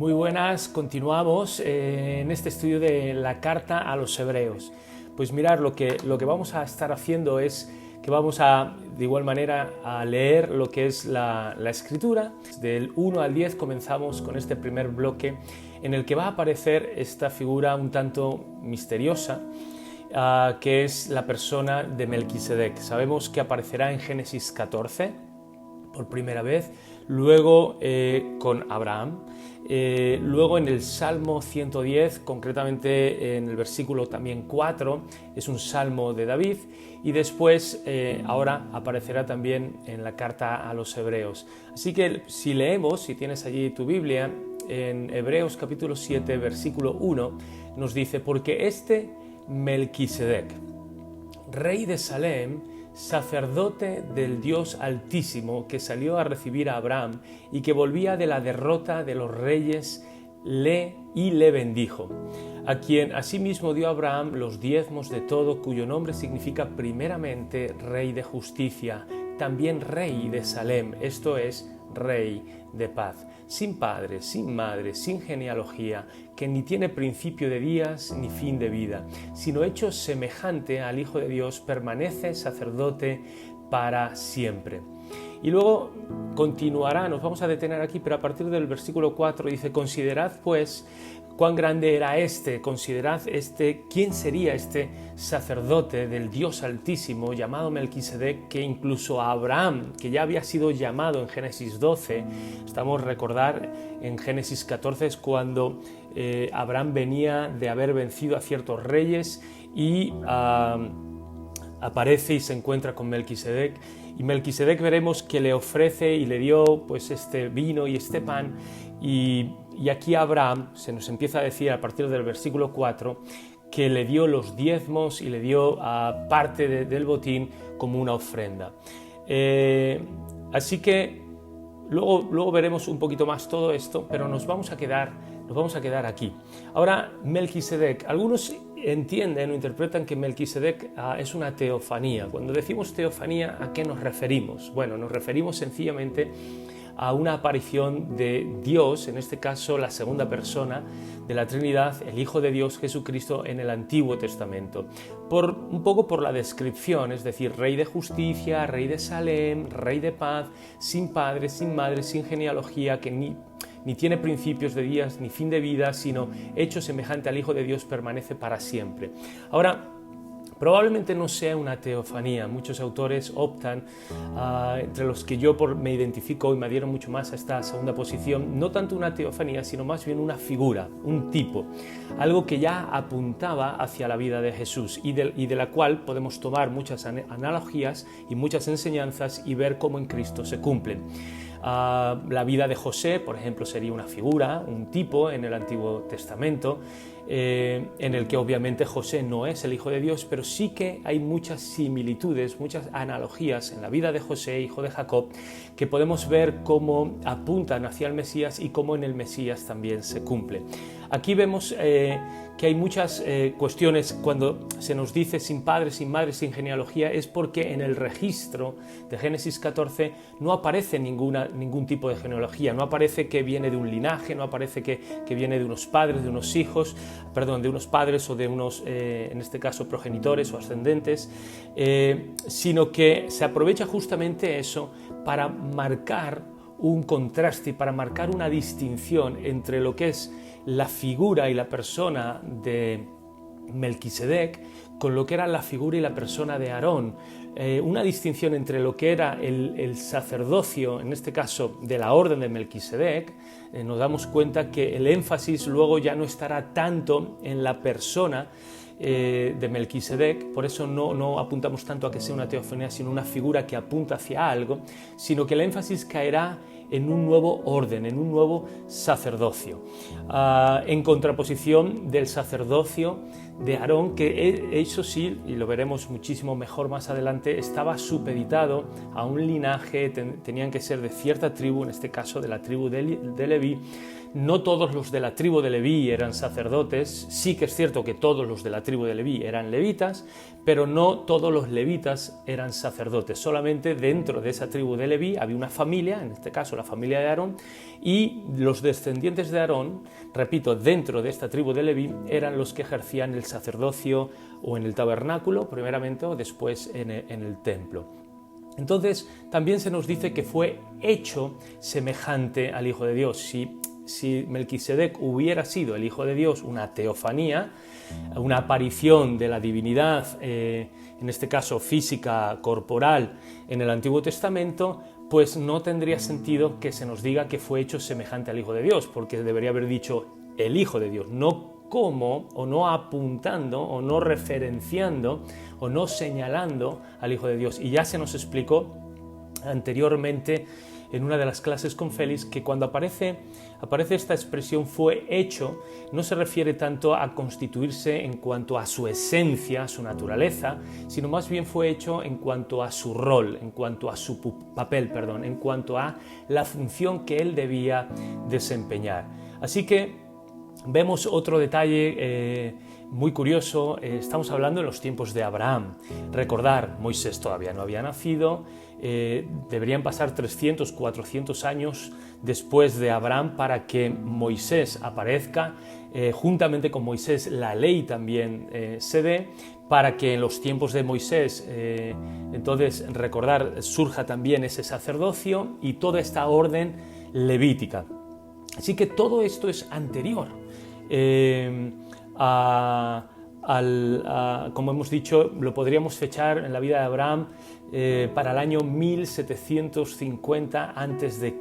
Muy buenas, continuamos en este estudio de la carta a los hebreos. Pues mirar, lo que vamos a estar haciendo es que vamos a, de igual manera, a leer lo que es la escritura. Del 1 al 10 comenzamos con este primer bloque en el que va a aparecer esta figura un tanto misteriosa, que es la persona de Melquisedec. Sabemos que aparecerá en Génesis 14 por primera vez, luego con Abraham, luego en el Salmo 110, concretamente en el versículo también 4, es un salmo de David, y después ahora aparecerá también en la carta a los hebreos. Así que si leemos, si tienes allí tu Biblia, en Hebreos capítulo 7, versículo 1, nos dice: porque este Melquisedec, rey de Salem, sacerdote del Dios Altísimo, que salió a recibir a Abraham y que volvía de la derrota de los reyes, le bendijo, a quien asimismo dio a Abraham los diezmos de todo, cuyo nombre significa primeramente Rey de Justicia, también Rey de Salem, esto es, Rey de paz, sin padre, sin madre, sin genealogía, que ni tiene principio de días ni fin de vida, sino hecho semejante al Hijo de Dios, permanece sacerdote para siempre. Y luego continuará, nos vamos a detener aquí, pero a partir del versículo 4 dice: considerad pues cuán grande era considerad quién sería este sacerdote del Dios Altísimo llamado Melquisedec, que incluso a Abraham, que ya había sido llamado en Génesis 12, estamos recordar en Génesis 14 es cuando Abraham venía de haber vencido a ciertos reyes y aparece y se encuentra con Melquisedec, y Melquisedec veremos que le ofrece y le dio pues este vino y este pan, y aquí Abraham se nos empieza a decir a partir del versículo 4 que le dio los diezmos y le dio parte del botín como una ofrenda. Así que luego veremos un poquito más todo esto, pero nos vamos a quedar aquí. Ahora, Melquisedec, algunos entienden o interpretan que Melquisedec es una teofanía. Cuando decimos teofanía, ¿a qué nos referimos? Bueno, nos referimos sencillamente a una aparición de Dios, en este caso la segunda persona de la Trinidad, el Hijo de Dios Jesucristo, en el Antiguo Testamento. Un poco por la descripción, es decir, Rey de Justicia, Rey de Salem, Rey de paz, sin padre, sin madre, sin genealogía, que ni tiene principios de días ni fin de vida, sino hecho semejante al Hijo de Dios, permanece para siempre. Ahora, probablemente no sea una teofanía. Muchos autores optan, entre los que yo me identifico y me adhiero mucho más a esta segunda posición, no tanto una teofanía, sino más bien una figura, un tipo, algo que ya apuntaba hacia la vida de Jesús y de la cual podemos tomar muchas analogías y muchas enseñanzas y ver cómo en Cristo se cumplen. La vida de José, por ejemplo, sería una figura, un tipo en el Antiguo Testamento, en el que obviamente José no es el Hijo de Dios, pero sí que hay muchas similitudes, muchas analogías en la vida de José, hijo de Jacob, que podemos ver cómo apuntan hacia el Mesías y cómo en el Mesías también se cumple. Aquí vemos que hay muchas cuestiones. Cuando se nos dice sin padre, sin madre, sin genealogía, es porque en el registro de Génesis 14 no aparece ningún tipo de genealogía, no aparece que viene de un linaje, no aparece que viene de unos padres, de unos hijos, de unos padres o de unos, en este caso, progenitores o ascendentes, sino que se aprovecha justamente eso para marcar un contraste y para marcar una distinción entre lo que es la figura y la persona de Melquisedec con lo que era la figura y la persona de Aarón, una distinción entre lo que era el sacerdocio, en este caso de la orden de Melquisedec. Nos damos cuenta que el énfasis luego ya no estará tanto en la persona de Melquisedec, por eso no apuntamos tanto a que sea una teofanía, sino una figura que apunta hacia algo, sino que el énfasis caerá en un nuevo orden, en un nuevo sacerdocio, en contraposición del sacerdocio de Aarón, que eso sí, y lo veremos muchísimo mejor más adelante, estaba supeditado a un linaje, tenían que ser de cierta tribu, en este caso de la tribu de Leví. No todos los de la tribu de Leví eran sacerdotes, sí que es cierto que todos los de la tribu de Leví eran levitas, pero no todos los levitas eran sacerdotes, solamente dentro de esa tribu de Leví había una familia, en este caso la la familia de Aarón, y los descendientes de Aarón, repito, dentro de esta tribu de Leví, eran los que ejercían el sacerdocio o en el tabernáculo, primeramente, o después en el templo. Entonces, también se nos dice que fue hecho semejante al Hijo de Dios. Si Melquisedec hubiera sido el Hijo de Dios, una teofanía, una aparición de la divinidad, en este caso física, corporal, en el Antiguo Testamento, pues no tendría sentido que se nos diga que fue hecho semejante al Hijo de Dios, porque debería haber dicho el Hijo de Dios, no como, o no apuntando, o no referenciando, o no señalando al Hijo de Dios. Y ya se nos explicó anteriormente en una de las clases con Félix que cuando aparece esta expresión fue hecho, no se refiere tanto a constituirse en cuanto a su esencia, su naturaleza, sino más bien fue hecho en cuanto a su rol, en cuanto a su papel, en cuanto a la función que él debía desempeñar. Así que vemos otro detalle muy curioso. Estamos hablando en los tiempos de Abraham. Recordar, Moisés todavía no había nacido, deberían pasar 300, 400 años después de Abraham para que Moisés aparezca, juntamente con Moisés la ley también se dé, para que en los tiempos de Moisés, entonces recordar, surja también ese sacerdocio y toda esta orden levítica. Así que todo esto es anterior como hemos dicho, lo podríamos fechar en la vida de Abraham para el año 1750 a.C.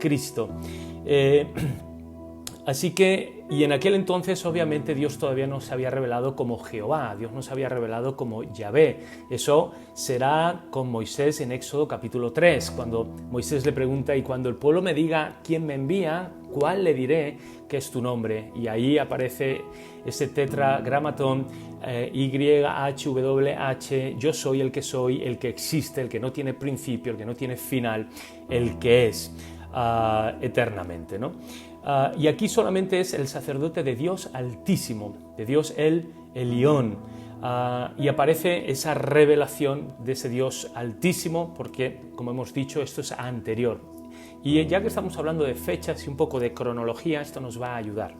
Así que, y en aquel entonces obviamente Dios todavía no se había revelado como Jehová, Dios no se había revelado como Yahvé. Eso será con Moisés en Éxodo capítulo 3, cuando Moisés le pregunta: y cuando el pueblo me diga quién me envía, ¿cuál le diré que es tu nombre? Y ahí aparece ese tetragramatón YHWH, yo soy, el que existe, el que no tiene principio, el que no tiene final, el que es eternamente, ¿no? Y aquí solamente es el sacerdote de Dios Altísimo, de Dios el Elión, y aparece esa revelación de ese Dios Altísimo porque, como hemos dicho, esto es anterior. Y ya que estamos hablando de fechas y un poco de cronología, esto nos va a ayudar.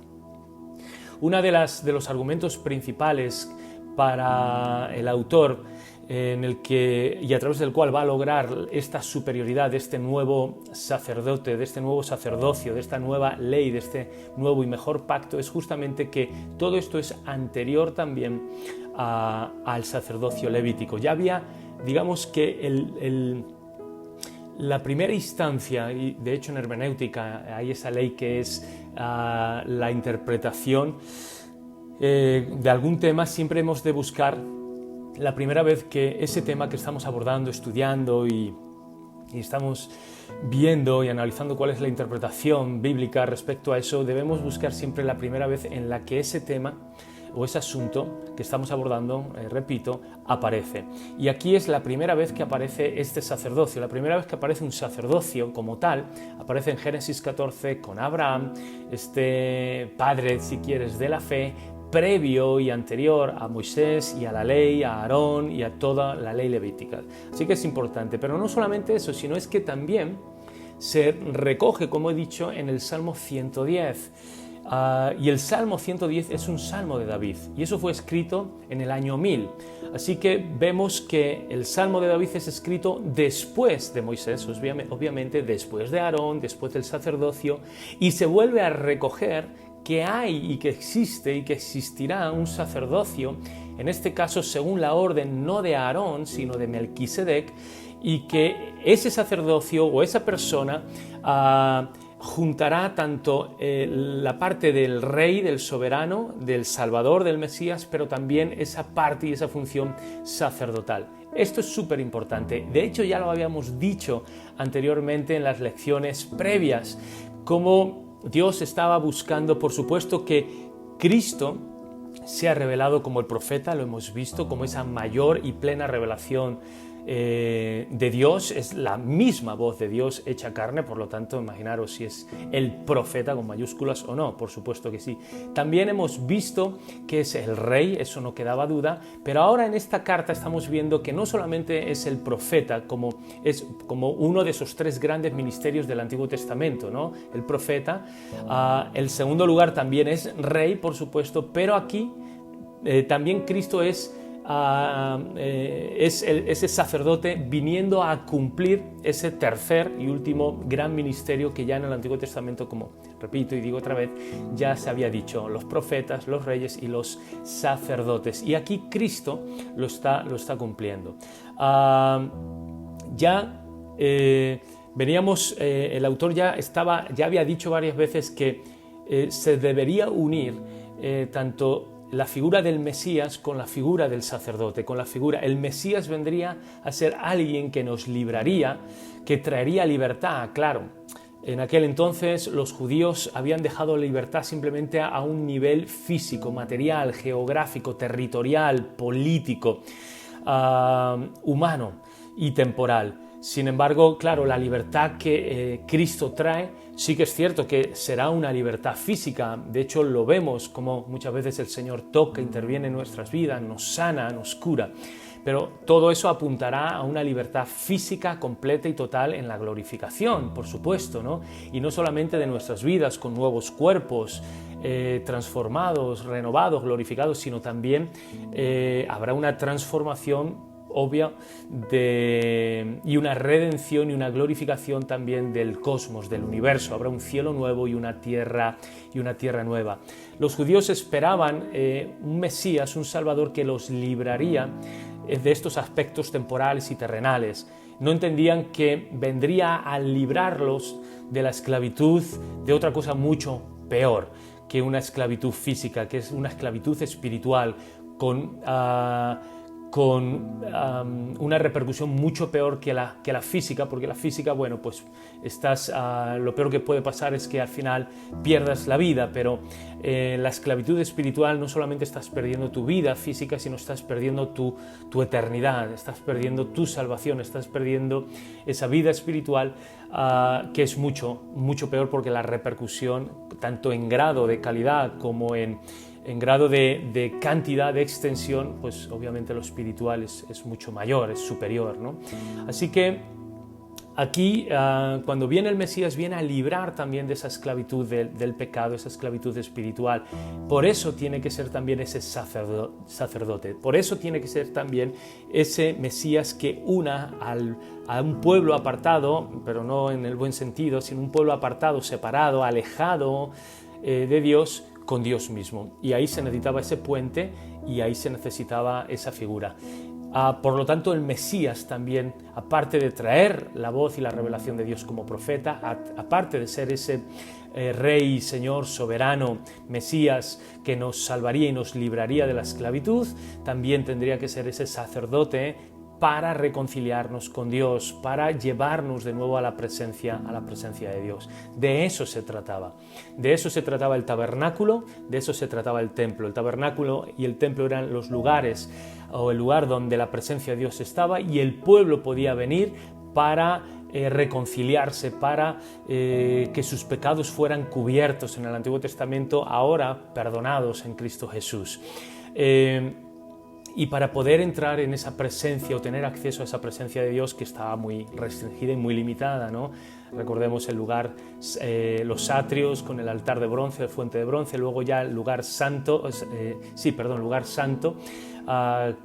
Uno de los argumentos principales para el autor y a través del cual va a lograr esta superioridad de este nuevo sacerdote, de este nuevo sacerdocio, de esta nueva ley, de este nuevo y mejor pacto, es justamente que todo esto es anterior también al sacerdocio levítico. Ya había, digamos que la primera instancia, y de hecho en hermenéutica hay esa ley que es la interpretación de algún tema, siempre hemos de buscar la primera vez que ese tema que estamos abordando, estudiando y estamos viendo y analizando cuál es la interpretación bíblica respecto a eso, debemos buscar siempre la primera vez en la que ese tema o ese asunto que estamos abordando, repito, aparece. Y aquí es la primera vez que aparece este sacerdocio, la primera vez que aparece un sacerdocio como tal, aparece en Génesis 14 con Abraham, este padre, si quieres, de la fe, previo y anterior a Moisés y a la ley, a Aarón y a toda la ley levítica. Así que es importante, pero no solamente eso, sino es que también se recoge, como he dicho, en el Salmo 110. Y el Salmo 110 es un salmo de David, y eso fue escrito en el año 1000. Así que vemos que el Salmo de David es escrito después de Moisés, obviamente después de Aarón, después del sacerdocio, y se vuelve a recoger que hay y que existe y que existirá un sacerdocio, en este caso según la orden no de Aarón, sino de Melquisedec, y que ese sacerdocio o esa persona juntará tanto la parte del rey, del soberano, del salvador, del Mesías, pero también esa parte y esa función sacerdotal. Esto es súper importante. De hecho, ya lo habíamos dicho anteriormente en las lecciones previas, como Dios estaba buscando, por supuesto, que Cristo sea revelado como el profeta, lo hemos visto, como esa mayor y plena revelación de Dios, es la misma voz de Dios hecha carne, por lo tanto, imaginaros si es el profeta con mayúsculas o no, por supuesto que sí. También hemos visto que es el rey, eso no quedaba duda, pero ahora en esta carta estamos viendo que no solamente es el profeta, es como uno de esos tres grandes ministerios del Antiguo Testamento, ¿no? El profeta, el segundo lugar también es rey, por supuesto, pero aquí también Cristo es ese sacerdote viniendo a cumplir ese tercer y último gran ministerio que ya en el Antiguo Testamento, como repito y digo otra vez, ya se había dicho, los profetas, los reyes y los sacerdotes. Y aquí Cristo lo está cumpliendo. El autor ya había dicho varias veces que se debería unir tanto la figura del Mesías con la figura del sacerdote, el Mesías vendría a ser alguien que nos libraría, que traería libertad, claro. En aquel entonces los judíos habían dejado la libertad simplemente a un nivel físico, material, geográfico, territorial, político, humano y temporal. Sin embargo, claro, la libertad que Cristo trae sí que es cierto que será una libertad física. De hecho, lo vemos como muchas veces el Señor toca, interviene en nuestras vidas, nos sana, nos cura. Pero todo eso apuntará a una libertad física completa y total en la glorificación, por supuesto, ¿no? Y no solamente de nuestras vidas con nuevos cuerpos transformados, renovados, glorificados, sino también habrá una transformación obvia y una redención y una glorificación también del cosmos, del universo. Habrá un cielo nuevo y una tierra nueva. Los judíos esperaban un Mesías, un Salvador que los libraría de estos aspectos temporales y terrenales. No entendían que vendría a librarlos de la esclavitud de otra cosa mucho peor que una esclavitud física, que es una esclavitud espiritual con una repercusión mucho peor que la física, porque la física, bueno, pues lo peor que puede pasar es que al final pierdas la vida, pero la esclavitud espiritual no solamente estás perdiendo tu vida física, sino estás perdiendo tu eternidad, estás perdiendo tu salvación, estás perdiendo esa vida espiritual que es mucho, mucho peor, porque la repercusión, tanto en grado de calidad como en grado de cantidad, de extensión, pues obviamente lo espiritual es mucho mayor, es superior, ¿no? Así que aquí, cuando viene el Mesías, viene a librar también de esa esclavitud del pecado, esa esclavitud espiritual. Por eso tiene que ser también ese sacerdote, por eso tiene que ser también ese Mesías que una a un pueblo apartado, pero no en el buen sentido, sino un pueblo apartado, separado, alejado de Dios, con Dios mismo. Y ahí se necesitaba ese puente y ahí se necesitaba esa figura. Por lo tanto, el Mesías también, aparte de traer la voz y la revelación de Dios como profeta, aparte de ser ese Rey, Señor, soberano, Mesías que nos salvaría y nos libraría de la esclavitud, también tendría que ser ese sacerdote para reconciliarnos con Dios, para llevarnos de nuevo a la presencia de Dios. De eso se trataba. De eso se trataba el tabernáculo, de eso se trataba el templo. El tabernáculo y el templo eran los lugares o el lugar donde la presencia de Dios estaba y el pueblo podía venir para reconciliarse, para que sus pecados fueran cubiertos en el Antiguo Testamento, ahora perdonados en Cristo Jesús. Y para poder entrar en esa presencia o tener acceso a esa presencia de Dios que estaba muy restringida y muy limitada, ¿no? Recordemos el lugar, los atrios con el altar de bronce, la fuente de bronce, luego ya el lugar santo, lugar santo,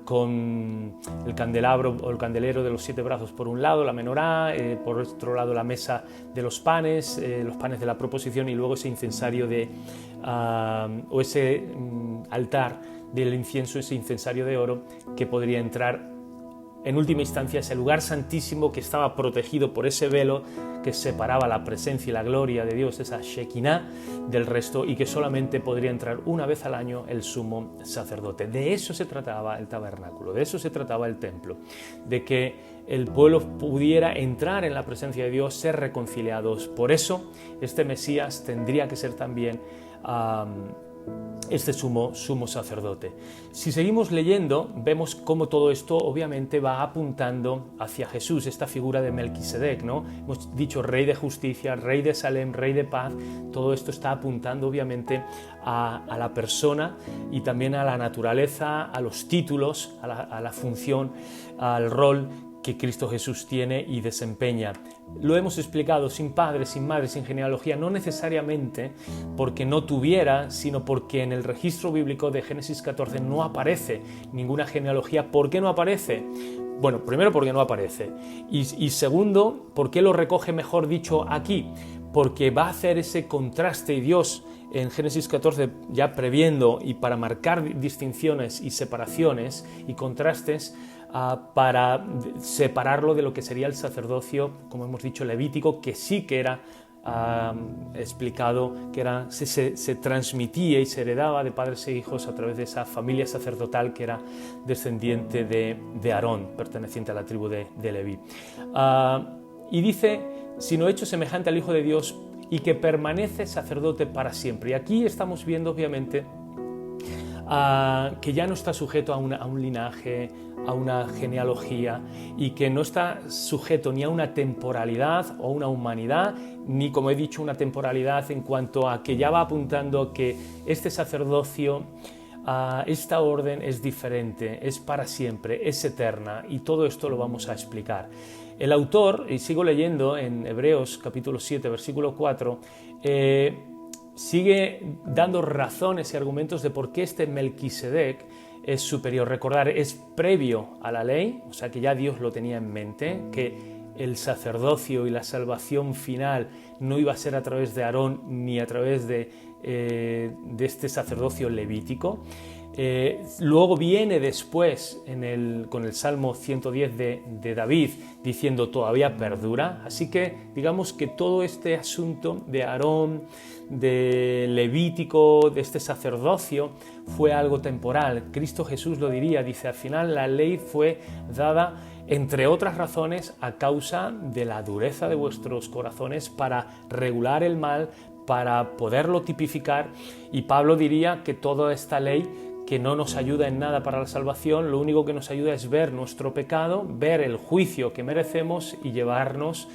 con el candelabro o el candelero de los 7 brazos por un lado, la menorá, por otro lado la mesa de los panes de la proposición, y luego ese incensario o ese altar del incienso, ese incensario de oro que podría entrar en última instancia ese lugar santísimo que estaba protegido por ese velo que separaba la presencia y la gloria de Dios, esa Shekinah, del resto, y que solamente podría entrar una vez al año el sumo sacerdote. De eso se trataba el tabernáculo, de eso se trataba el templo, de que el pueblo pudiera entrar en la presencia de Dios, ser reconciliados. Por eso este Mesías tendría que ser también este sumo sacerdote. Si seguimos leyendo, vemos cómo todo esto obviamente va apuntando hacia Jesús, esta figura de Melquisedec, ¿no? Hemos dicho rey de justicia, rey de Salem, rey de paz. Todo esto está apuntando obviamente a la persona y también a la naturaleza, a los títulos, a la función, al rol que Cristo Jesús tiene y desempeña. Lo hemos explicado, sin padre, sin madre, sin genealogía, no necesariamente porque no tuviera, sino porque en el registro bíblico de Génesis 14 no aparece ninguna genealogía. ¿Por qué no aparece? Bueno, primero porque no aparece y segundo, ¿por qué lo recoge, mejor dicho, aquí? Porque va a hacer ese contraste y Dios en Génesis 14, ya previendo y para marcar distinciones y separaciones y contrastes, para separarlo de lo que sería el sacerdocio, como hemos dicho, levítico, que sí que era explicado, que era, se transmitía y se heredaba de padres e hijos a través de esa familia sacerdotal que era descendiente de Aarón, perteneciente a la tribu de Leví. Y dice, sino hecho semejante al Hijo de Dios y que permanece sacerdote para siempre. Y aquí estamos viendo obviamente que ya no está sujeto a un linaje, a una genealogía, y que no está sujeto ni a una temporalidad o una humanidad, ni, como he dicho, una temporalidad en cuanto a que ya va apuntando que este sacerdocio, esta orden es diferente, es para siempre, es eterna, y todo esto lo vamos a explicar. El autor, y sigo leyendo en Hebreos capítulo 7, versículo 4, sigue dando razones y argumentos de por qué este Melquisedec es superior. Recordar, es previo a la ley, o sea que ya Dios lo tenía en mente, que el sacerdocio y la salvación final no iba a ser a través de Aarón ni a través de este sacerdocio levítico. Luego viene después con el Salmo 110 de David diciendo todavía perdura, así que digamos que todo este asunto de Aarón, de Levítico, de este sacerdocio fue algo temporal. Cristo Jesús lo diría, dice, al final la ley fue dada entre otras razones a causa de la dureza de vuestros corazones para regular el mal, para poderlo tipificar, y Pablo diría que toda esta ley que no nos ayuda en nada para la salvación, lo único que nos ayuda es ver nuestro pecado, ver el juicio que merecemos y llevarnos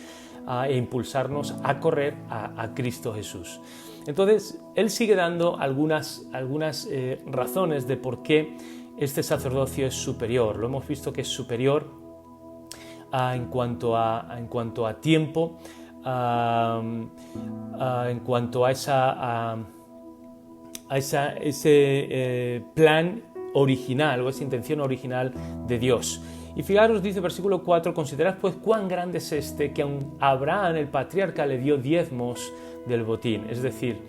e impulsarnos a correr a Cristo Jesús. Entonces, él sigue dando algunas razones de por qué este sacerdocio es superior. Lo hemos visto que es superior en cuanto a tiempo, en cuanto a ese plan original o esa intención original de Dios. Y fijaros, dice versículo 4, considerad pues cuán grande es este, que aun Abraham el patriarca le dio diezmos del botín. Es decir,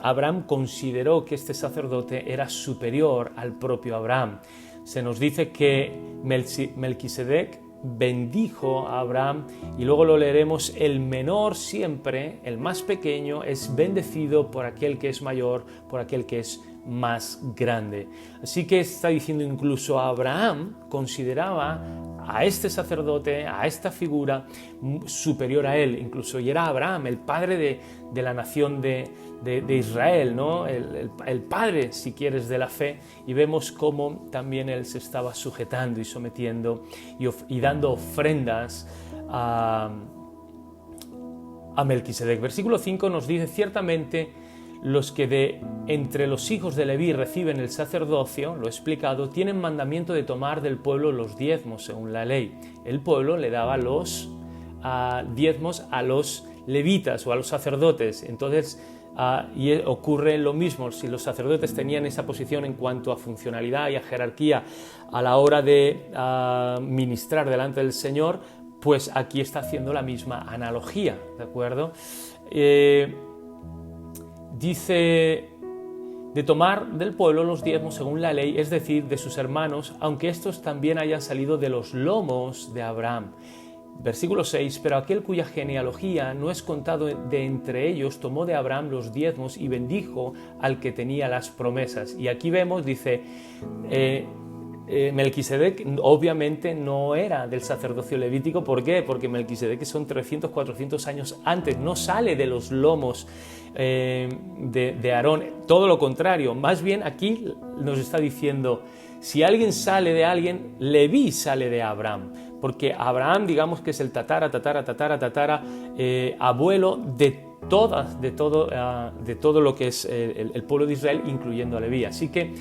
Abraham consideró que este sacerdote era superior al propio Abraham. Se nos dice que Melquisedec bendijo a Abraham, y luego lo leeremos, el menor siempre, el más pequeño, es bendecido por aquel que es mayor, por aquel que es más grande. Así que está diciendo, incluso Abraham consideraba a este sacerdote, a esta figura superior a él, incluso, y era Abraham el padre de la nación de Israel, ¿no? El padre, si quieres, de la fe, y vemos cómo también él se estaba sujetando y sometiendo y dando ofrendas a Melquisedec. Versículo 5 nos dice, ciertamente los que entre los hijos de Leví reciben el sacerdocio, lo he explicado, tienen mandamiento de tomar del pueblo los diezmos según la ley. El pueblo le daba los diezmos a los levitas o a los sacerdotes. Entonces, y ocurre lo mismo, si los sacerdotes tenían esa posición en cuanto a funcionalidad y a jerarquía a la hora de ministrar delante del Señor, pues aquí está haciendo la misma analogía, ¿de acuerdo? Dice de tomar del pueblo los diezmos según la ley, es decir, de sus hermanos, aunque estos también hayan salido de los lomos de Abraham. Versículo 6, pero aquel cuya genealogía no es contado de entre ellos, tomó de Abraham los diezmos y bendijo al que tenía las promesas. Y aquí vemos, dice, Melquisedec obviamente no era del sacerdocio levítico. ¿Por qué? Porque Melquisedec son 300, 400 años antes, no sale de los lomos de Aarón, todo lo contrario, más bien aquí nos está diciendo, si alguien sale de alguien, Leví sale de Abraham, porque Abraham, digamos que es el abuelo de todo lo que es el pueblo de Israel, incluyendo a Leví. Así que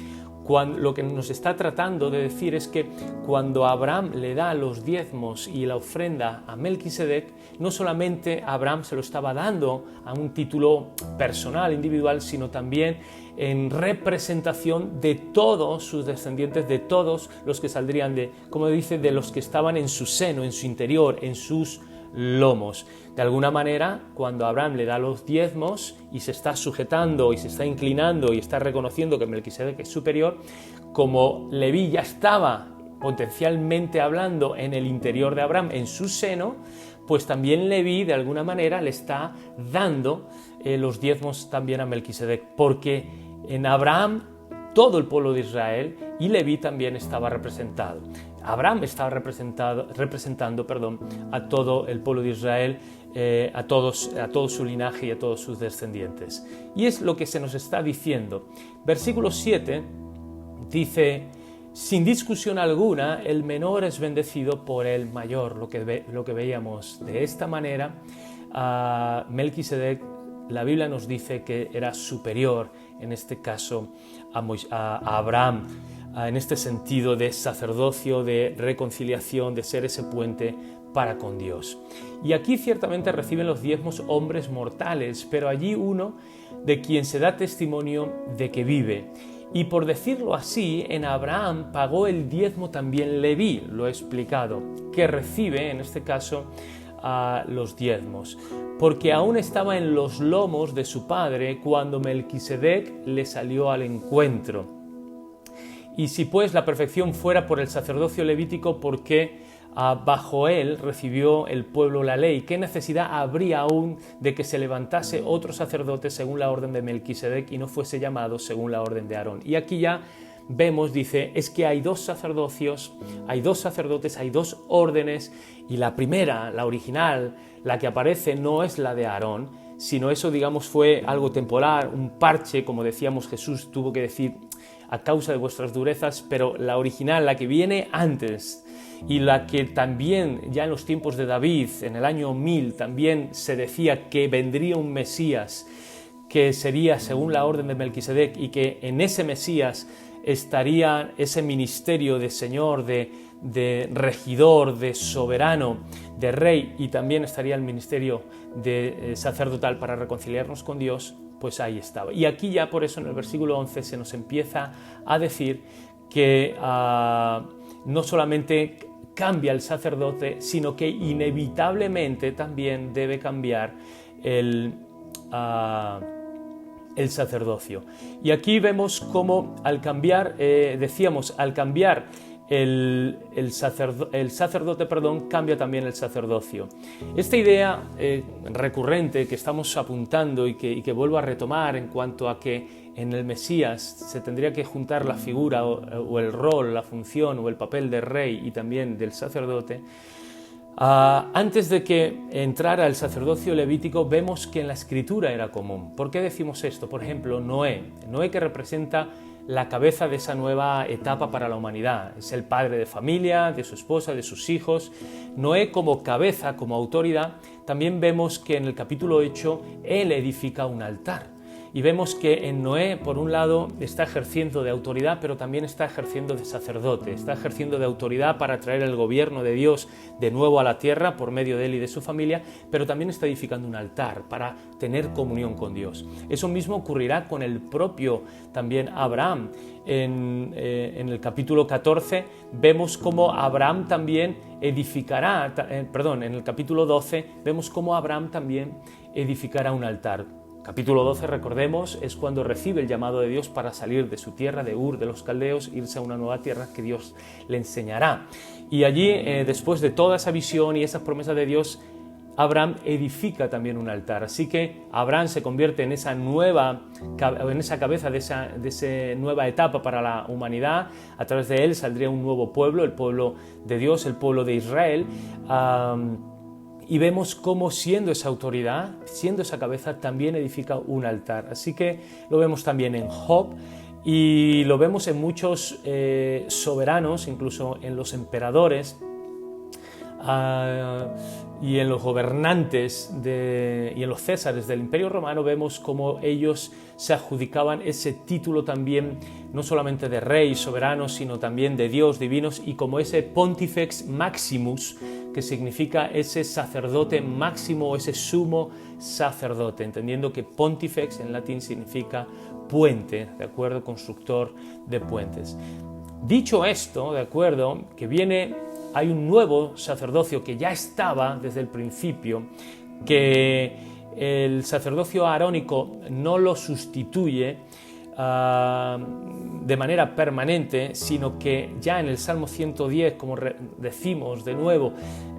lo que nos está tratando de decir es que cuando Abraham le da los diezmos y la ofrenda a Melquisedec, no solamente Abraham se lo estaba dando a un título personal, individual, sino también en representación de todos sus descendientes, de todos los que saldrían como dice, de los que estaban en su seno, en su interior, en sus lomos. De alguna manera, cuando Abraham le da los diezmos y se está sujetando y se está inclinando y está reconociendo que Melquisedec es superior, como Leví ya estaba potencialmente hablando en el interior de Abraham, en su seno, pues también Leví de alguna manera le está dando los diezmos también a Melquisedec, porque en Abraham todo el pueblo de Israel y Leví también estaba representado. Abraham estaba representando a todo el pueblo de Israel, a todo su linaje y a todos sus descendientes. Y es lo que se nos está diciendo. Versículo 7 dice: sin discusión alguna, el menor es bendecido por el mayor. Lo que veíamos de esta manera, Melquisedec, la Biblia nos dice que era superior, en este caso, a Abraham, en este sentido de sacerdocio, de reconciliación, de ser ese puente para con Dios. Y aquí ciertamente reciben los diezmos hombres mortales, pero allí uno de quien se da testimonio de que vive. Y por decirlo así, en Abraham pagó el diezmo también Leví, lo he explicado, que recibe en este caso los diezmos, porque aún estaba en los lomos de su padre cuando Melquisedec le salió al encuentro. Y si pues la perfección fuera por el sacerdocio levítico, ¿por qué bajo él recibió el pueblo la ley? ¿Qué necesidad habría aún de que se levantase otro sacerdote según la orden de Melquisedec y no fuese llamado según la orden de Aarón? Y aquí ya vemos, dice, es que hay dos sacerdocios, hay dos sacerdotes, hay dos órdenes, y la primera, la original, la que aparece no es la de Aarón, sino eso, digamos, fue algo temporal, un parche, como decíamos, Jesús tuvo que decir a causa de vuestras durezas, pero la original, la que viene antes, y la que también ya en los tiempos de David, en el año 1000, también se decía que vendría un Mesías, que sería según la orden de Melquisedec, y que en ese Mesías estaría ese ministerio de Señor, de regidor, de soberano, de rey, y también estaría el ministerio de sacerdotal para reconciliarnos con Dios, pues ahí estaba. Y aquí ya por eso en el versículo 11 se nos empieza a decir que no solamente cambia el sacerdote, sino que inevitablemente también debe cambiar el sacerdocio. Y aquí vemos cómo al cambiar, al cambiar el sacerdote, cambia también el sacerdocio. Esta idea recurrente que estamos apuntando y que vuelvo a retomar en cuanto a que en el Mesías se tendría que juntar la figura o el rol, la función o el papel del rey y también del sacerdote. Antes de que entrara el sacerdocio levítico, vemos que en la Escritura era común. ¿Por qué decimos esto? Por ejemplo, Noé que representa la cabeza de esa nueva etapa para la humanidad. Es el padre de familia, de su esposa, de sus hijos. Noé como cabeza, como autoridad, también vemos que en el capítulo 8 él edifica un altar. Y vemos que en Noé, por un lado, está ejerciendo de autoridad, pero también está ejerciendo de sacerdote, está ejerciendo de autoridad para traer el gobierno de Dios de nuevo a la tierra por medio de él y de su familia, pero también está edificando un altar para tener comunión con Dios. Eso mismo ocurrirá con el propio también Abraham. En el capítulo 14 vemos cómo Abraham también edificará, en el capítulo 12 vemos cómo Abraham también edificará un altar. Capítulo 12, recordemos, es cuando recibe el llamado de Dios para salir de su tierra, de Ur, de los caldeos, irse a una nueva tierra que Dios le enseñará. Y allí, después de toda esa visión y esas promesas de Dios, Abraham edifica también un altar. Así que Abraham se convierte en esa cabeza de esa nueva etapa para la humanidad. A través de él saldría un nuevo pueblo, el pueblo de Dios, el pueblo de Israel. y vemos cómo siendo esa autoridad, siendo esa cabeza, también edifica un altar. Así que lo vemos también en Job y lo vemos en muchos soberanos, incluso en los emperadores, y en los gobernantes y en los césares del Imperio Romano vemos cómo ellos se adjudicaban ese título también, no solamente de rey, soberano, sino también de Dios, divinos, y como ese Pontifex Maximus, que significa ese sacerdote máximo o ese sumo sacerdote, entendiendo que Pontifex en latín significa puente, ¿de acuerdo? Constructor de puentes. Dicho esto, ¿de acuerdo? Hay un nuevo sacerdocio que ya estaba desde el principio, que el sacerdocio arónico no lo sustituye de manera permanente, sino que ya en el Salmo 110, como decimos de nuevo,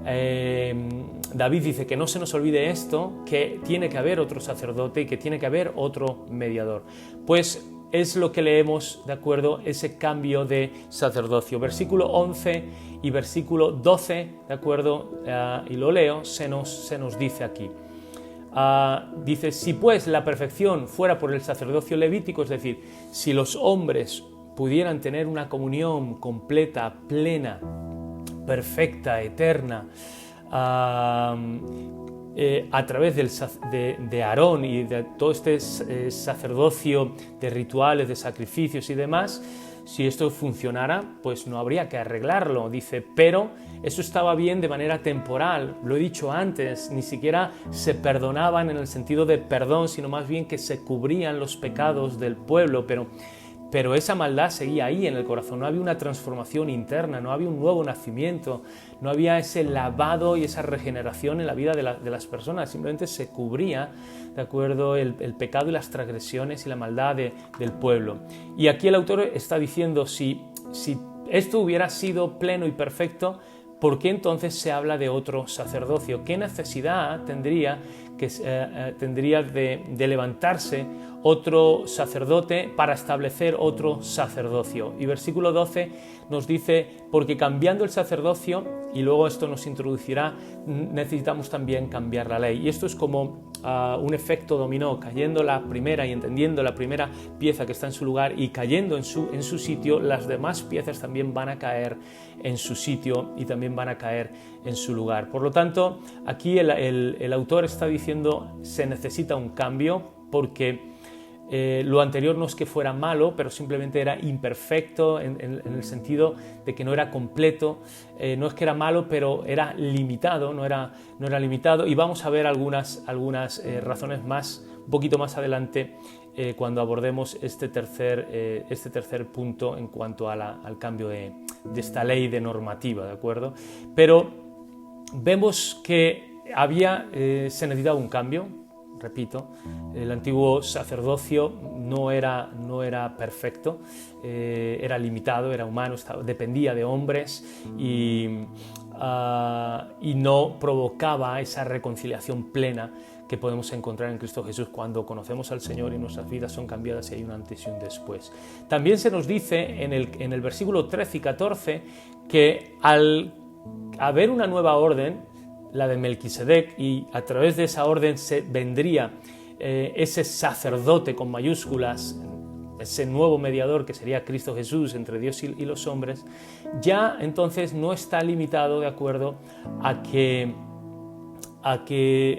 David dice que no se nos olvide esto, que tiene que haber otro sacerdote y que tiene que haber otro mediador. Pues es lo que leemos, ¿de acuerdo? Ese cambio de sacerdocio. Versículo 11 y versículo 12, ¿de acuerdo? Y lo leo, se nos dice aquí. Dice, si pues la perfección fuera por el sacerdocio levítico, es decir, si los hombres pudieran tener una comunión completa, plena, perfecta, eterna, a través de Aarón y de todo este sacerdocio de rituales, de sacrificios y demás, si esto funcionara, pues no habría que arreglarlo, dice, pero eso estaba bien de manera temporal, lo he dicho antes, ni siquiera se perdonaban en el sentido de perdón, sino más bien que se cubrían los pecados del pueblo, pero esa maldad seguía ahí en el corazón, no había una transformación interna, no había un nuevo nacimiento, no había ese lavado y esa regeneración en la vida de las personas, simplemente se cubría, ¿de acuerdo?, el pecado y las transgresiones y la maldad del pueblo. Y aquí el autor está diciendo, si esto hubiera sido pleno y perfecto, ¿por qué entonces se habla de otro sacerdocio? ¿Qué necesidad tendría de levantarse otro sacerdote para establecer otro sacerdocio? Y versículo 12 nos dice, porque cambiando el sacerdocio, y luego esto nos introducirá, necesitamos también cambiar la ley. Y esto es como un efecto dominó, cayendo la primera y entendiendo la primera pieza que está en su lugar y cayendo en su sitio, las demás piezas también van a caer en su sitio y también van a caer en su lugar. Por lo tanto, aquí el autor está diciendo se necesita un cambio porque lo anterior no es que fuera malo, pero simplemente era imperfecto en el sentido de que no era completo, no es que era malo, pero era limitado, no era limitado, y vamos a ver algunas razones un poquito más adelante cuando abordemos este tercer punto en cuanto al cambio de esta ley de normativa, ¿de acuerdo? Pero vemos que se necesitaba un cambio. Repito, el antiguo sacerdocio no era perfecto, era limitado, era humano, dependía de hombres y no provocaba esa reconciliación plena que podemos encontrar en Cristo Jesús cuando conocemos al Señor y nuestras vidas son cambiadas y hay un antes y un después. También se nos dice en el versículo 13 y 14 que al haber una nueva orden, la de Melquisedec, y a través de esa orden se vendría ese sacerdote con mayúsculas, ese nuevo mediador que sería Cristo Jesús entre Dios y los hombres, ya entonces no está limitado de acuerdo a que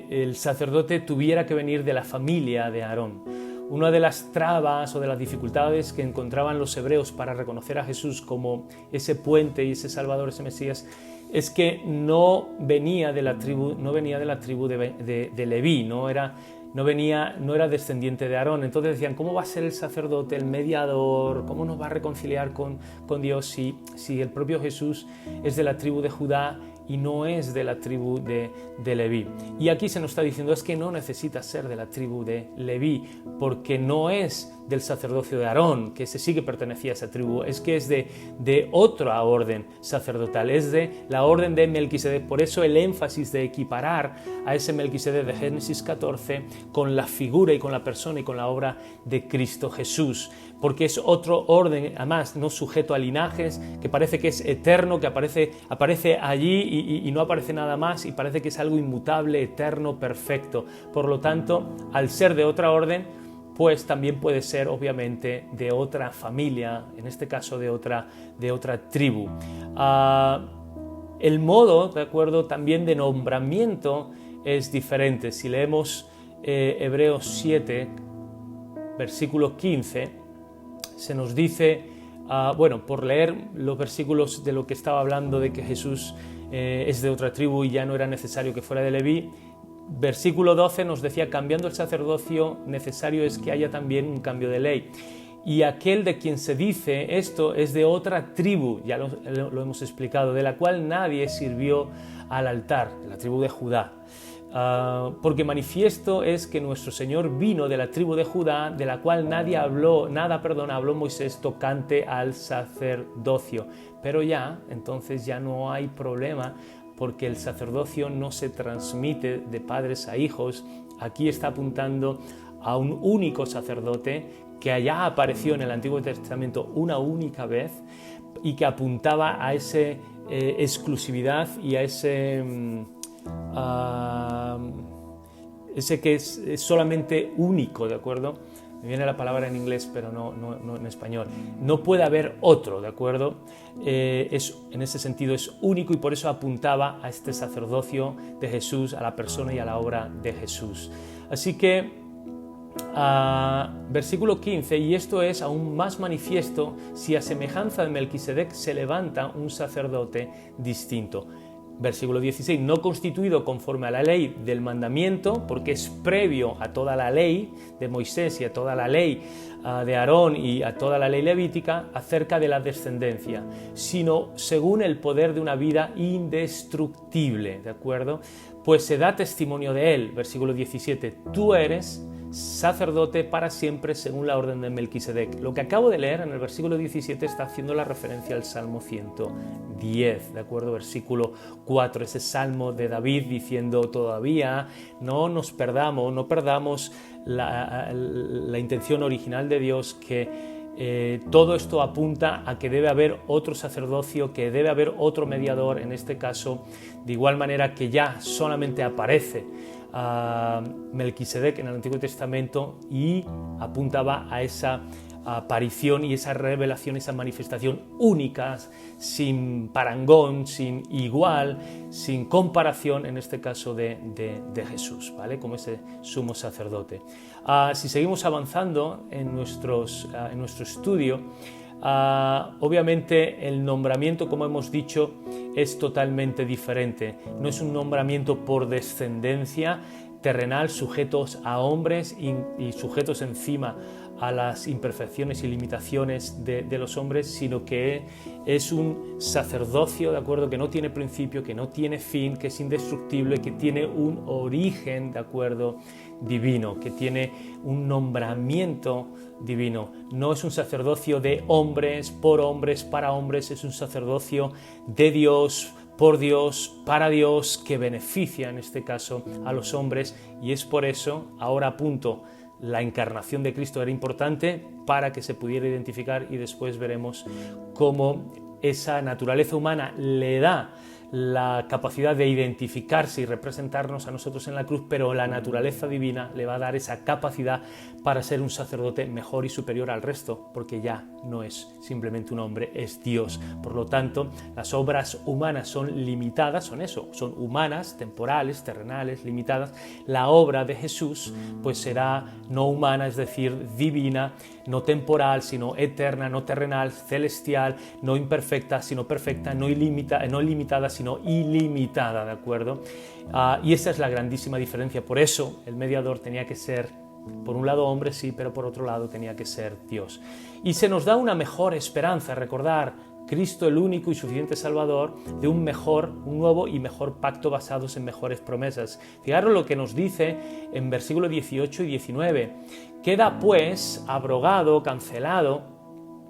el sacerdote tuviera que venir de la familia de Aarón. Una de las trabas o de las dificultades que encontraban los hebreos para reconocer a Jesús como ese puente y ese Salvador, ese Mesías, es que no venía de la tribu de Leví, no era descendiente de Aarón. Entonces decían, ¿cómo va a ser el sacerdote, el mediador? ¿Cómo nos va a reconciliar con Dios si el propio Jesús es de la tribu de Judá y no es de la tribu de Leví? Y aquí se nos está diciendo, es que no necesita ser de la tribu de Leví, porque no es del sacerdocio de Aarón, que ese sí que pertenecía a esa tribu, es que es de otra orden sacerdotal, es de la orden de Melquisedec. Por eso el énfasis de equiparar a ese Melquisedec de Génesis 14 con la figura y con la persona y con la obra de Cristo Jesús, porque es otro orden, además no sujeto a linajes, que parece que es eterno, que aparece allí y no aparece nada más y parece que es algo inmutable, eterno, perfecto. Por lo tanto, al ser de otra orden, pues también puede ser obviamente de otra familia, en este caso de otra tribu. El modo, ¿de acuerdo?, también de nombramiento es diferente. Si leemos Hebreos 7, versículo 15, se nos dice, por leer los versículos de lo que estaba hablando de que Jesús es de otra tribu y ya no era necesario que fuera de Leví, versículo 12 nos decía, cambiando el sacerdocio, necesario es que haya también un cambio de ley. Y aquel de quien se dice esto es de otra tribu, ya lo hemos explicado, de la cual nadie sirvió al altar, de la tribu de Judá. Porque manifiesto es que nuestro Señor vino de la tribu de Judá, de la cual habló Moisés tocante al sacerdocio. Pero entonces ya no hay problema, porque el sacerdocio no se transmite de padres a hijos. Aquí está apuntando a un único sacerdote que ya apareció en el Antiguo Testamento una única vez y que apuntaba a esa exclusividad y a ese que es solamente único, ¿de acuerdo? Me viene la palabra en inglés, pero no en español. No puede haber otro, ¿de acuerdo? En ese sentido es único y por eso apuntaba a este sacerdocio de Jesús, a la persona y a la obra de Jesús. Así que, versículo 15, y esto es aún más manifiesto si a semejanza de Melquisedec se levanta un sacerdote distinto. Versículo 16, no constituido conforme a la ley del mandamiento, porque es previo a toda la ley de Moisés y a toda la ley de Aarón y a toda la ley levítica acerca de la descendencia, sino según el poder de una vida indestructible, ¿de acuerdo? Pues se da testimonio de él, versículo 17, tú eres sacerdote para siempre según la orden de Melquisedec. Lo que acabo de leer en el versículo 17 está haciendo la referencia al Salmo 110, ¿de acuerdo? Versículo 4, ese Salmo de David diciendo todavía no perdamos la intención original de Dios, que todo esto apunta a que debe haber otro sacerdocio, que debe haber otro mediador, en este caso, de igual manera que ya solamente aparece Melquisedec en el Antiguo Testamento y apuntaba a esa aparición y esa revelación, esa manifestación únicas, sin parangón, sin igual, sin comparación, en este caso de Jesús, ¿vale? Como ese sumo sacerdote. Si seguimos avanzando en nuestro estudio, obviamente el nombramiento, como hemos dicho, es totalmente diferente. No es un nombramiento por descendencia terrenal, sujetos a hombres y sujetos encima a las imperfecciones y limitaciones de los hombres, sino que es un sacerdocio, ¿de acuerdo?, que no tiene principio, que no tiene fin, que es indestructible, que tiene un origen, ¿de acuerdo?, divino, que tiene un nombramiento divino. No es un sacerdocio de hombres, por hombres, para hombres, es un sacerdocio de Dios, por Dios, para Dios, que beneficia en este caso a los hombres, y es por eso, ahora apunto, la encarnación de Cristo era importante para que se pudiera identificar, y después veremos cómo esa naturaleza humana le da la capacidad de identificarse y representarnos a nosotros en la cruz, pero la naturaleza divina le va a dar esa capacidad para ser un sacerdote mejor y superior al resto, porque ya no es simplemente un hombre, es Dios. Por lo tanto, las obras humanas son limitadas, son humanas, temporales, terrenales, limitadas. La obra de Jesús pues será no humana, es decir, divina, no temporal, sino eterna, no terrenal, celestial, no imperfecta, sino perfecta, no limitada, sino ilimitada, ¿de acuerdo? Y esa es la grandísima diferencia. Por eso el mediador tenía que ser, por un lado hombre, sí, pero por otro lado tenía que ser Dios. Y se nos da una mejor esperanza, recordar Cristo, el único y suficiente Salvador, de un nuevo y mejor pacto basados en mejores promesas. Fijaros lo que nos dice en versículos 18 y 19. Queda pues abrogado, cancelado,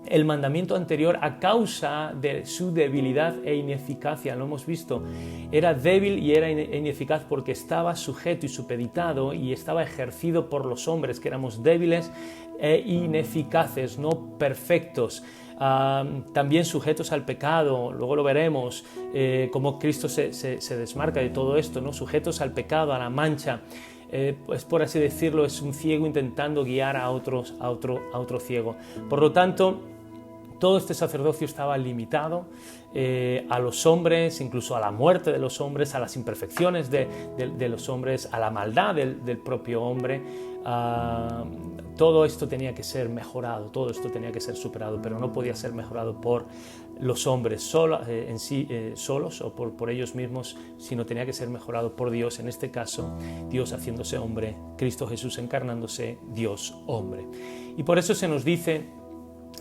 el mandamiento anterior a causa de su debilidad e ineficacia. Lo hemos visto, era débil y era ineficaz porque estaba sujeto y supeditado y estaba ejercido por los hombres, que éramos débiles e ineficaces, no perfectos. también sujetos al pecado, luego lo veremos, cómo Cristo se desmarca de todo esto, ¿no? Sujetos al pecado, a la mancha. Pues por así decirlo, es un ciego intentando guiar a otro ciego. Por lo tanto, todo este sacerdocio estaba limitado a los hombres, incluso a la muerte de los hombres, a las imperfecciones de los hombres, a la maldad del propio hombre. Todo esto tenía que ser mejorado, todo esto tenía que ser superado, pero no podía ser mejorado por los hombres solos o por ellos mismos, sino tenía que ser mejorado por Dios, en este caso Dios haciéndose hombre, Cristo Jesús encarnándose, Dios hombre. Y por eso se nos dice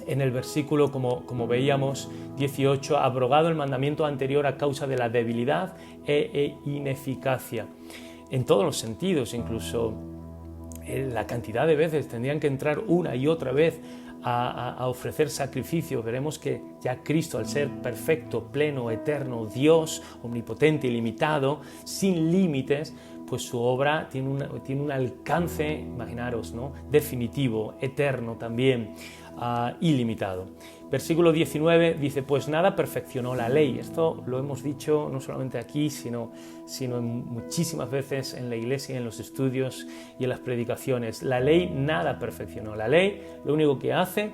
en el versículo, como veíamos, 18, abrogado el mandamiento anterior a causa de la debilidad e ineficacia. En todos los sentidos, incluso la cantidad de veces tendrían que entrar una y otra vez a ofrecer sacrificios. Veremos que ya Cristo, al ser perfecto, pleno, eterno, Dios, omnipotente, ilimitado, sin límites, pues su obra tiene un alcance, imaginaros, ¿no? Definitivo, eterno también, ilimitado. Versículo 19 dice, pues nada perfeccionó la ley. Esto lo hemos dicho no solamente aquí, sino muchísimas veces en la iglesia, en los estudios y en las predicaciones. La ley nada perfeccionó. La ley lo único que hace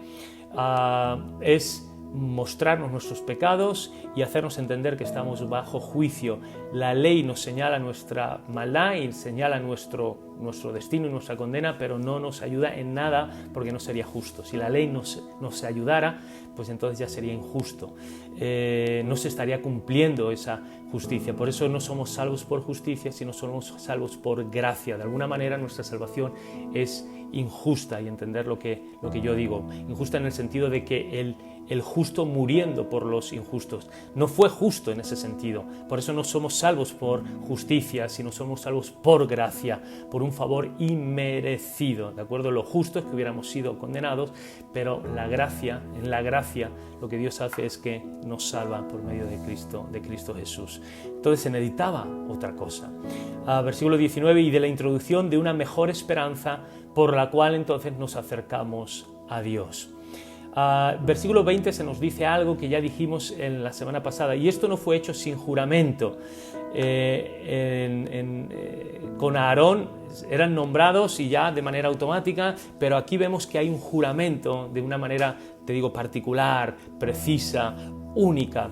es mostrarnos nuestros pecados y hacernos entender que estamos bajo juicio. La ley nos señala nuestra maldad y señala nuestro destino y nuestra condena, pero no nos ayuda en nada porque no sería justo. Si la ley nos ayudara, pues entonces ya sería injusto. No se estaría cumpliendo esa justicia. Por eso no somos salvos por justicia, sino somos salvos por gracia. De alguna manera nuestra salvación es injusta, y entender lo que yo digo. Injusta en el sentido de que el justo muriendo por los injustos. No fue justo en ese sentido. Por eso no somos salvos por justicia, sino somos salvos por gracia, por un favor inmerecido. ¿De acuerdo? Lo justo es que hubiéramos sido condenados, pero en la gracia, lo que Dios hace es que nos salva por medio de Cristo Jesús. Entonces se necesitaba otra cosa. Versículo 19, y de la introducción de una mejor esperanza por la cual entonces nos acercamos a Dios. Versículo 20 se nos dice algo que ya dijimos en la semana pasada, y esto no fue hecho sin juramento. Con Aarón eran nombrados y ya de manera automática, pero aquí vemos que hay un juramento de una manera, te digo, particular, precisa, única.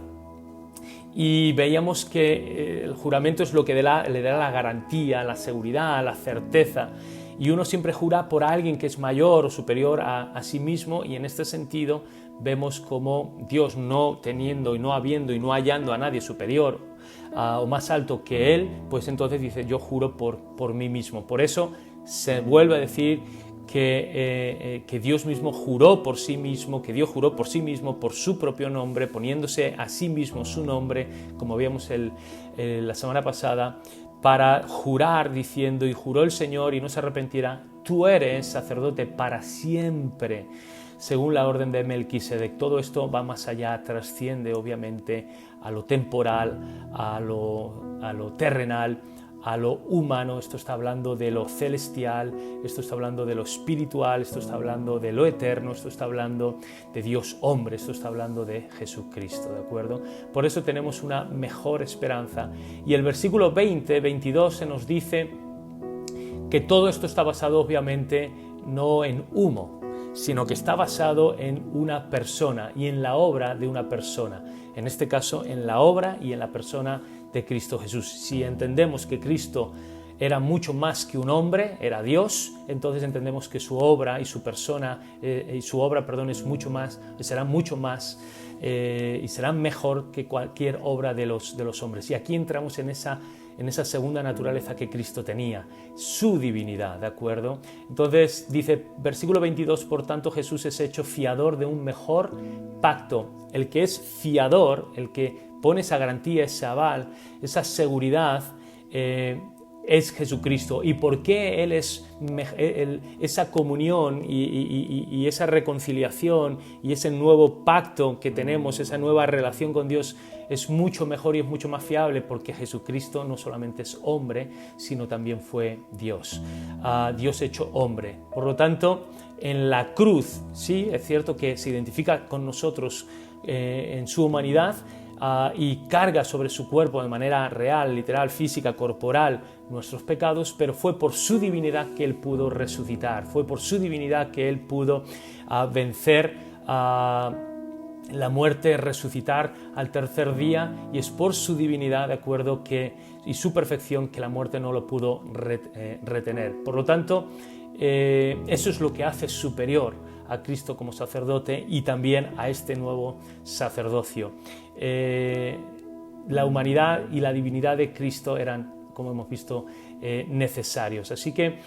Y veíamos que el juramento es lo que le da la garantía, la seguridad, la certeza. Y uno siempre jura por alguien que es mayor o superior a sí mismo, y en este sentido vemos como Dios, no teniendo y no habiendo y no hallando a nadie superior o más alto que Él, pues entonces dice, yo juro por mí mismo. Por eso se vuelve a decir que Dios mismo juró por sí mismo, que Dios juró por sí mismo, por su propio nombre, poniéndose a sí mismo su nombre, como vimos la semana pasada, para jurar diciendo, y juró el Señor y no se arrepentirá, tú eres sacerdote para siempre, según la orden de Melquisedec. Todo esto va más allá, trasciende obviamente a lo temporal, a lo terrenal, a lo humano. Esto está hablando de lo celestial, esto está hablando de lo espiritual, esto está hablando de lo eterno, esto está hablando de Dios hombre, esto está hablando de Jesucristo, ¿de acuerdo? Por eso tenemos una mejor esperanza. Y el versículo 22 se nos dice que todo esto está basado obviamente no en humo, sino que está basado en una persona y en la obra de una persona. En este caso, en la obra y en la persona de Cristo Jesús. Si entendemos que Cristo era mucho más que un hombre, era Dios, entonces entendemos que su obra y su persona es mucho más, será mucho más y será mejor que cualquier obra de los hombres. Y aquí entramos en esa segunda naturaleza que Cristo tenía, su divinidad, ¿de acuerdo? Entonces dice, versículo 22, por tanto Jesús es hecho fiador de un mejor pacto. El que es fiador, el que pone esa garantía, ese aval, esa seguridad, es Jesucristo y por qué esa comunión y esa reconciliación y ese nuevo pacto que tenemos, esa nueva relación con Dios es mucho mejor y es mucho más fiable, porque Jesucristo no solamente es hombre, sino también fue Dios, Dios hecho hombre. Por lo tanto, en la cruz, sí, es cierto que se identifica con nosotros en su humanidad, y carga sobre su cuerpo de manera real, literal, física, corporal, nuestros pecados, pero fue por su divinidad que Él pudo resucitar, fue por su divinidad que Él pudo vencer la muerte, resucitar al tercer día, y es por su divinidad, de acuerdo, y su perfección, que la muerte no lo pudo retener. Por lo tanto, eso es lo que hace superior a Cristo como sacerdote y también a este nuevo sacerdocio. La humanidad y la divinidad de Cristo eran, como hemos visto, necesarios. Así que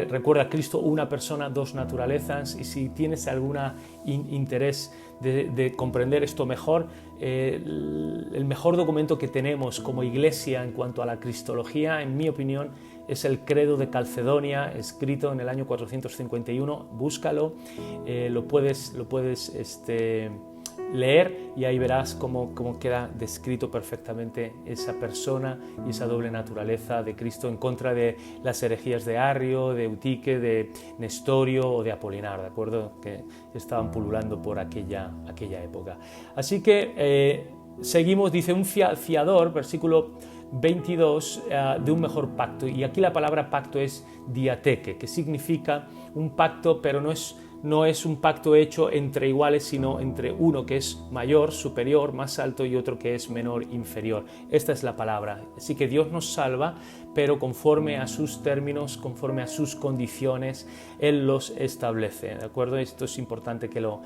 recuerda, Cristo, una persona, dos naturalezas, y si tienes algún interés de comprender esto mejor, el mejor documento que tenemos como iglesia en cuanto a la cristología, en mi opinión, es el Credo de Calcedonia, escrito en el año 451. Búscalo, lo puedes leer, y ahí verás cómo queda descrito perfectamente esa persona y esa doble naturaleza de Cristo, en contra de las herejías de Arrio, de Eutique, de Nestorio o de Apolinar, ¿de acuerdo?, que estaban pululando por aquella época. Así que seguimos, dice, un fiador, versículo 22, de un mejor pacto, y aquí la palabra pacto es diateque, que significa un pacto, pero no es un pacto hecho entre iguales, sino entre uno que es mayor, superior, más alto, y otro que es menor, inferior. Esta es la palabra. Así que Dios nos salva, pero conforme a sus términos, conforme a sus condiciones, Él los establece, ¿de acuerdo? Esto es importante que lo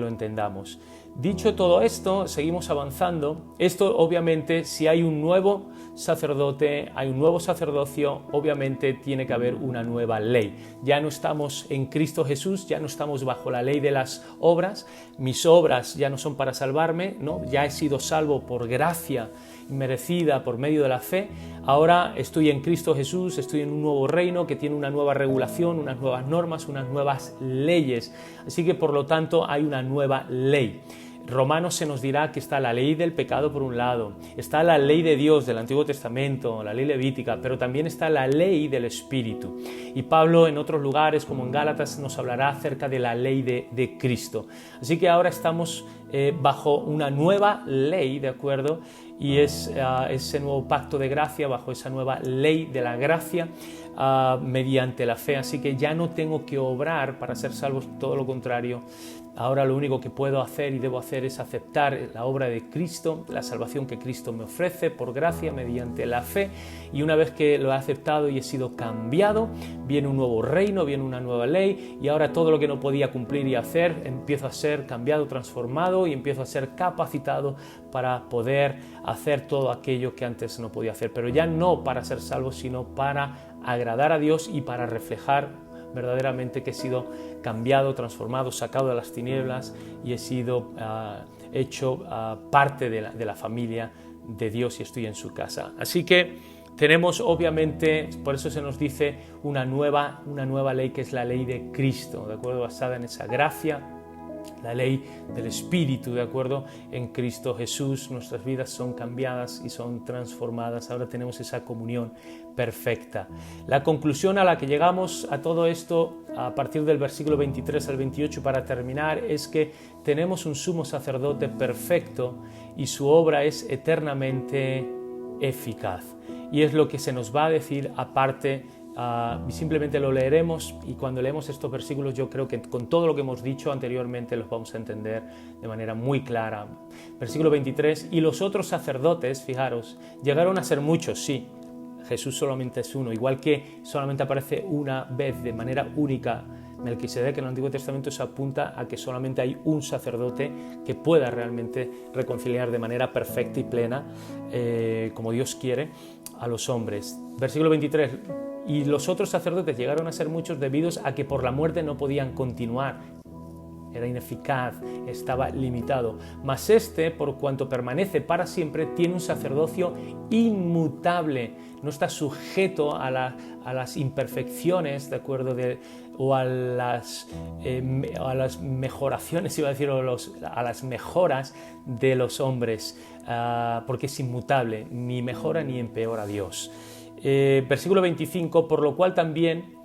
entendamos. Dicho todo esto, seguimos avanzando. Esto, obviamente, si hay un nuevo sacerdote, hay un nuevo sacerdocio, obviamente tiene que haber una nueva ley. Ya no estamos en Cristo Jesús, ya no estamos bajo la ley de las obras. Mis obras ya no son para salvarme, ¿no? Ya he sido salvo por gracia merecida por medio de la fe. Ahora estoy en Cristo Jesús, estoy en un nuevo reino que tiene una nueva regulación, unas nuevas normas, unas nuevas leyes. Así que, por lo tanto, hay una nueva ley. Romanos se nos dirá que está la ley del pecado por un lado, está la ley de Dios del Antiguo Testamento, la ley levítica, pero también está la ley del Espíritu. Y Pablo, en otros lugares, como en Gálatas, nos hablará acerca de la ley de Cristo. Así que ahora estamos bajo una nueva ley, ¿de acuerdo? Y es ese nuevo pacto de gracia, bajo esa nueva ley de la gracia, mediante la fe. Así que ya no tengo que obrar para ser salvos, todo lo contrario. Ahora lo único que puedo hacer y debo hacer es aceptar la obra de Cristo, la salvación que Cristo me ofrece por gracia mediante la fe, y una vez que lo he aceptado y he sido cambiado, viene un nuevo reino, viene una nueva ley, y ahora todo lo que no podía cumplir y hacer, empiezo a ser cambiado, transformado, y empiezo a ser capacitado para poder hacer todo aquello que antes no podía hacer, pero ya no para ser salvo, sino para agradar a Dios y para reflejar verdaderamente que he sido cambiado, transformado, sacado de las tinieblas, y he sido hecho parte de la familia de Dios, y estoy en su casa. Así que tenemos, obviamente, por eso se nos dice una nueva ley, que es la ley de Cristo, ¿de acuerdo? Basada en esa gracia, la ley del Espíritu, ¿de acuerdo? En Cristo Jesús nuestras vidas son cambiadas y son transformadas. Ahora tenemos esa comunión perfecta. La conclusión a la que llegamos a todo esto, a partir del versículo 23 al 28, para terminar, es que tenemos un sumo sacerdote perfecto y su obra es eternamente eficaz. Y es lo que se nos va a decir aparte. Simplemente lo leeremos, y cuando leemos estos versículos yo creo que con todo lo que hemos dicho anteriormente los vamos a entender de manera muy clara. Versículo 23, y los otros sacerdotes, fijaros, llegaron a ser muchos, sí, Jesús solamente es uno, igual que solamente aparece una vez de manera única Melquisedec en el Antiguo Testamento, se apunta a que solamente hay un sacerdote que pueda realmente reconciliar de manera perfecta y plena, como Dios quiere, a los hombres. Versículo 23, y los otros sacerdotes llegaron a ser muchos debido a que por la muerte no podían continuar. era ineficaz, estaba limitado. Mas este, por cuanto permanece para siempre, tiene un sacerdocio inmutable, no está sujeto a las imperfecciones, ¿de acuerdo? O a las mejoraciones, iba a decir, a las mejoras de los hombres, porque es inmutable, ni mejora ni empeora a Dios. Versículo 25, por lo cual también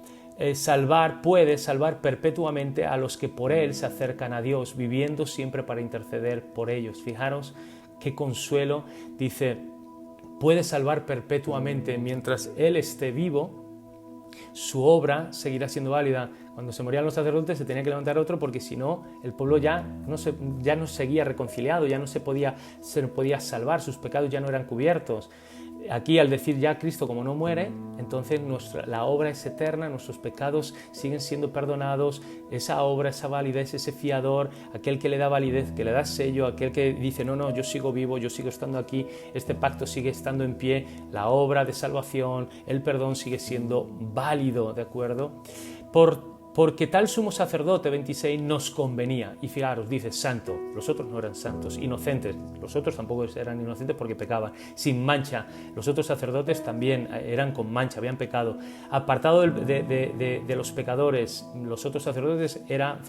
puede salvar perpetuamente a los que por él se acercan a Dios, viviendo siempre para interceder por ellos. Fijaros qué consuelo, dice, puede salvar perpetuamente mientras él esté vivo. Su obra seguirá siendo válida. Cuando se morían los sacerdotes se tenía que levantar otro, porque si no el pueblo ya no seguía reconciliado, ya no se podía salvar, sus pecados ya no eran cubiertos. Aquí, al decir ya Cristo como no muere, entonces la obra es eterna, nuestros pecados siguen siendo perdonados, esa obra, esa validez, ese fiador, aquel que le da validez, que le da sello, aquel que dice no, yo sigo vivo, yo sigo estando aquí, este pacto sigue estando en pie, la obra de salvación, el perdón sigue siendo válido, ¿de acuerdo? Porque tal sumo sacerdote, 26, nos convenía. Y fijaros, dice santo, los otros no eran santos, inocentes, los otros tampoco eran inocentes porque pecaban, sin mancha, los otros sacerdotes también eran con mancha, habían pecado. Apartado de los pecadores, los otros sacerdotes eran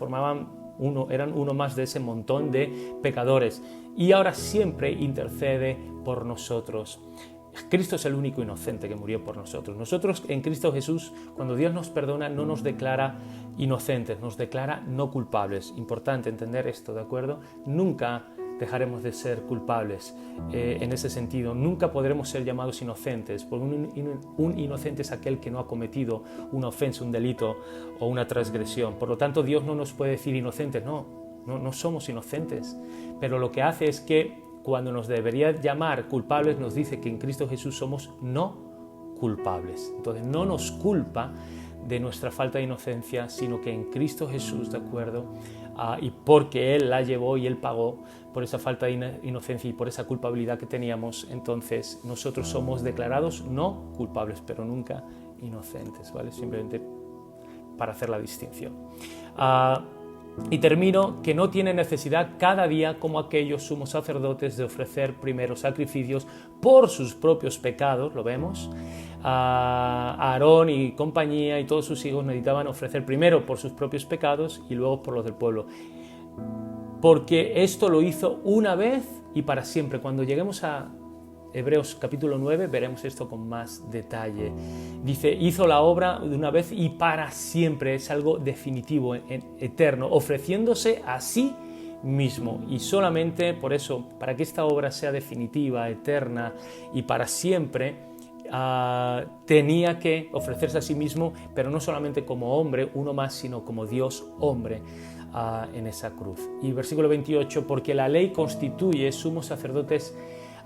uno más de ese montón de pecadores. Y ahora siempre intercede por nosotros. Cristo es el único inocente que murió por nosotros. Nosotros en Cristo Jesús, cuando Dios nos perdona, no nos declara inocentes, nos declara no culpables. Importante entender esto, ¿de acuerdo? Nunca dejaremos de ser culpables en ese sentido. Nunca podremos ser llamados inocentes, porque un inocente es aquel que no ha cometido una ofensa, un delito o una transgresión. Por lo tanto, Dios no nos puede decir inocentes, no somos inocentes. Pero lo que hace es que cuando nos debería llamar culpables, nos dice que en Cristo Jesús somos no culpables. Entonces no nos culpa de nuestra falta de inocencia, sino que en Cristo Jesús, ¿de acuerdo? Y porque Él la llevó y Él pagó por esa falta de inocencia y por esa culpabilidad que teníamos, entonces nosotros somos declarados no culpables, pero nunca inocentes, ¿vale? Simplemente para hacer la distinción. Y termino, que no tiene necesidad cada día, como aquellos sumos sacerdotes, de ofrecer primero sacrificios por sus propios pecados, lo vemos. Aarón y compañía y todos sus hijos necesitaban ofrecer primero por sus propios pecados y luego por los del pueblo. Porque esto lo hizo una vez y para siempre. Cuando lleguemos a Hebreos capítulo 9 veremos esto con más detalle. Dice, hizo la obra de una vez y para siempre, es algo definitivo, eterno, ofreciéndose a sí mismo. Y solamente por eso, para que esta obra sea definitiva, eterna y para siempre, tenía que ofrecerse a sí mismo, pero no solamente como hombre, uno más, sino como Dios hombre en esa cruz. Y versículo 28, porque la ley constituye sumos sacerdotes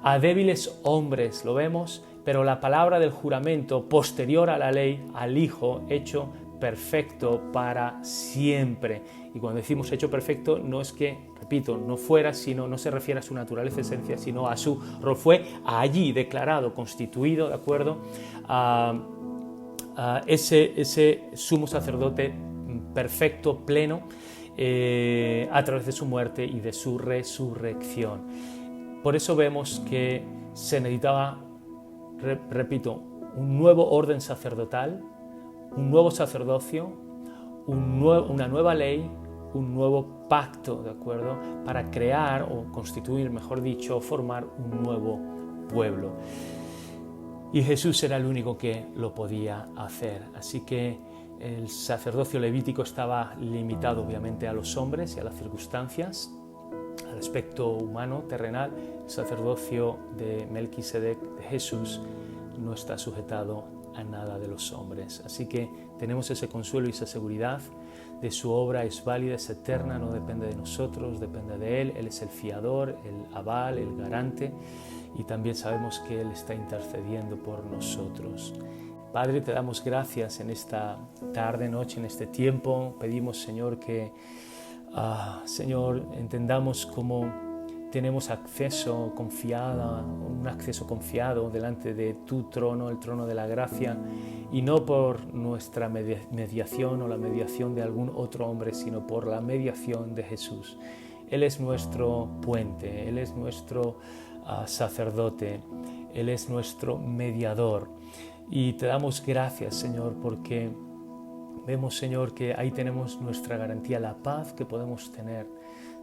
a débiles hombres, lo vemos, pero la palabra del juramento posterior a la ley, al Hijo hecho perfecto para siempre. Y cuando decimos hecho perfecto, no es que, repito, no fuera, sino no se refiere a su naturaleza, esencia, sino a su rol. Fue allí declarado, constituido, ¿de acuerdo? Ese sumo sacerdote perfecto, pleno, a través de su muerte y de su resurrección. Por eso vemos que se necesitaba, repito, un nuevo orden sacerdotal, un nuevo sacerdocio, una nueva ley, un nuevo pacto, ¿de acuerdo? Para crear o constituir, mejor dicho, formar un nuevo pueblo. Y Jesús era el único que lo podía hacer. Así que el sacerdocio levítico estaba limitado obviamente a los hombres y a las circunstancias, al aspecto humano, terrenal. El sacerdocio de Melquisedec, de Jesús, no está sujetado a nada de los hombres. Así que tenemos ese consuelo y esa seguridad de su obra, es válida, es eterna, no depende de nosotros, depende de Él. Él es el fiador, el aval, el garante, y también sabemos que Él está intercediendo por nosotros. Padre, te damos gracias en esta tarde, noche, en este tiempo. Pedimos, Señor, que Señor, entendamos cómo tenemos un acceso confiado delante de tu trono, el trono de la gracia, y no por nuestra mediación o la mediación de algún otro hombre, sino por la mediación de Jesús. Él es nuestro puente, Él es nuestro sacerdote, Él es nuestro mediador. Y te damos gracias, Señor, porque vemos, Señor, que ahí tenemos nuestra garantía, la paz que podemos tener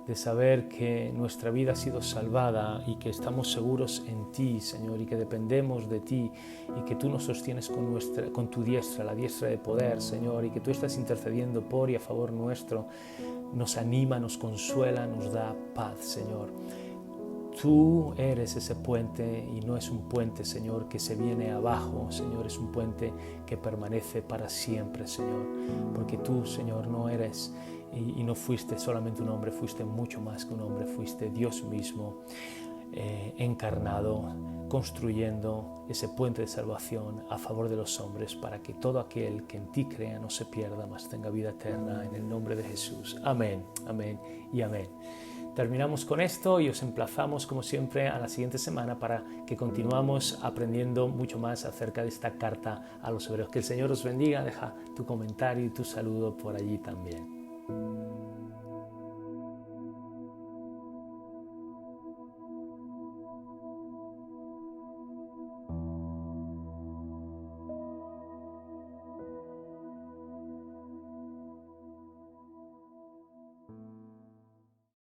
de saber que nuestra vida ha sido salvada y que estamos seguros en ti, Señor, y que dependemos de ti y que tú nos sostienes con tu diestra, la diestra de poder, Señor, y que tú estás intercediendo por y a favor nuestro. Nos anima, nos consuela, nos da paz, Señor. Tú eres ese puente y no es un puente, Señor, que se viene abajo, Señor, es un puente que permanece para siempre, Señor, porque tú, Señor, no eres y no fuiste solamente un hombre, fuiste mucho más que un hombre, fuiste Dios mismo encarnado, construyendo ese puente de salvación a favor de los hombres para que todo aquel que en ti crea no se pierda, mas tenga vida eterna, en el nombre de Jesús. Amén, amén y amén. Terminamos con esto y os emplazamos como siempre a la siguiente semana para que continuamos aprendiendo mucho más acerca de esta carta a los hebreos. Que el Señor os bendiga, deja tu comentario y tu saludo por allí también.